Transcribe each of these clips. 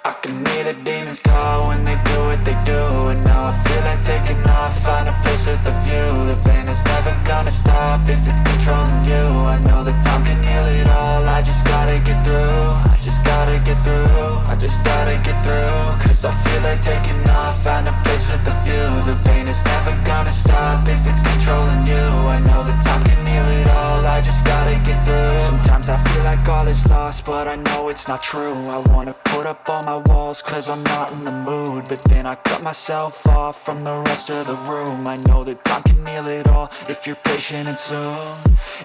I can hear the demons call when they do what they do. And now I feel like taking off, find a place with a view. The pain is never gonna stop if it's controlling you. I know that time can heal it all, I just gotta get through. I just gotta get through, I just gotta get through. Cause I feel like taking off, find a place with a view. The pain is never gonna stop if it's controlling you. I know that time can heal it all, I just gotta get through. Sometimes I feel like all is lost, but I know it's not true. I wanna put up all my walls cause I'm not in the mood, but then I cut myself off from the rest of the room. I know that time can heal it all if you're patient and soon.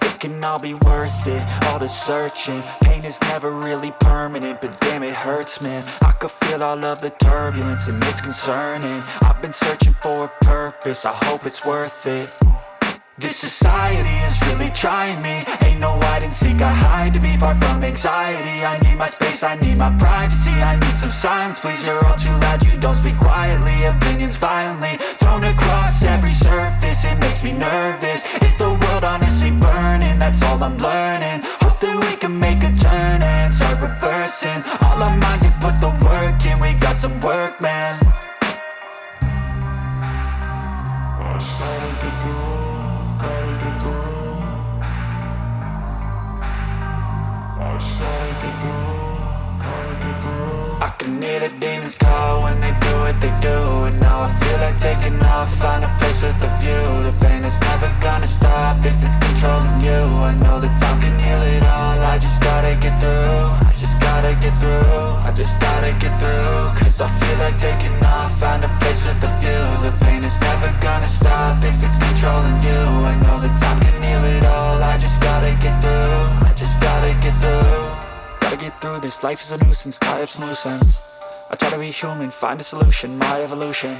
It can all be worth it, all the searching. Pain is never really permanent, but damn it hurts, man. I could feel all of the turbulence and it's concerning. I've been searching for a purpose, I hope it's worth it. This society is really trying me. Ain't no hide and seek, I hide to be far from anxiety. I need my space, I need my privacy. I need some silence, please, you're all too loud. You don't speak quietly, opinions violently thrown across every surface. It makes me nervous, it's the world honestly burning. That's all I'm learning, hope that we can make a turn and start reversing. All our minds and put the work in, we got some work, man. I started to do. I can hear the demons call when they do what they do. And now I feel like taking off, find a place with a view. The pain is never gonna stop if it's controlling you. I know that time can heal it all, I just gotta get through. I just gotta get through, I just gotta get through. Cause I feel like taking off, find a place with a view. The pain is never gonna stop if it's controlling you. I know that time can heal it all, I just gotta get through. I just gotta get through. Gotta get through this, life is a nuisance, tie up some loose ends. I try to be human, find a solution, my evolution.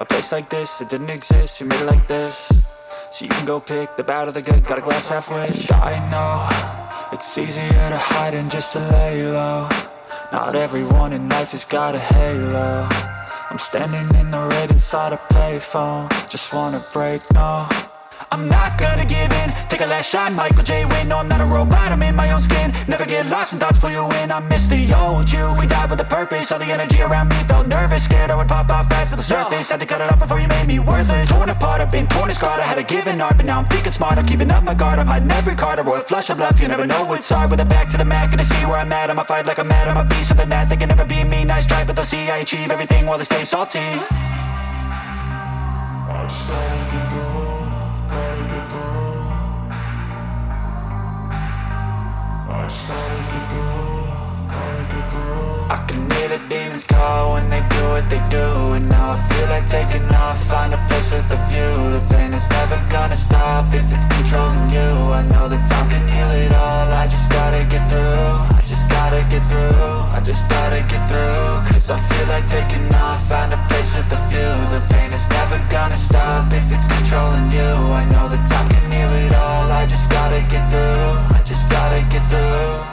A place like this, it didn't exist, we made it like this. So you can go pick the bad or the good, got a glass halfway. I know, it's easier to hide than just to lay low. Not everyone in life has got a halo. I'm standing in the red inside a payphone. Just wanna break, no, I'm not gonna give in. Take a last shot, Michael J. Win. No, I'm not a robot, I'm in my own skin. Never get lost when thoughts pull you in. I miss the old you, we died with a purpose. All the energy around me felt nervous, scared I would pop off fast to the surface. Had to cut it off before you made me worthless. Torn apart, I've been torn and scarred. I had a given art, but now I'm thinking smart. I'm keeping up my guard, I'm hiding every card. A royal flush of love, you never know what's hard. With a back to the mat, gonna see where I'm at. I'ma fight like I'm mad, I'ma be something that they can never be me. Nice try, but they'll see I achieve everything while they stay salty. I started to go. I can hear the demons call when they do what they do. And now I feel like taking off, find a place with a view. The pain is never gonna stop if it's controlling you. I know that time can heal it all, I just gotta get through. I just gotta get through, I just gotta get through. Cause I feel like taking off, find a place with a view. The pain is never gonna stop if it's controlling you. I know that time can heal it all, I just gotta get through. I just gotta get through.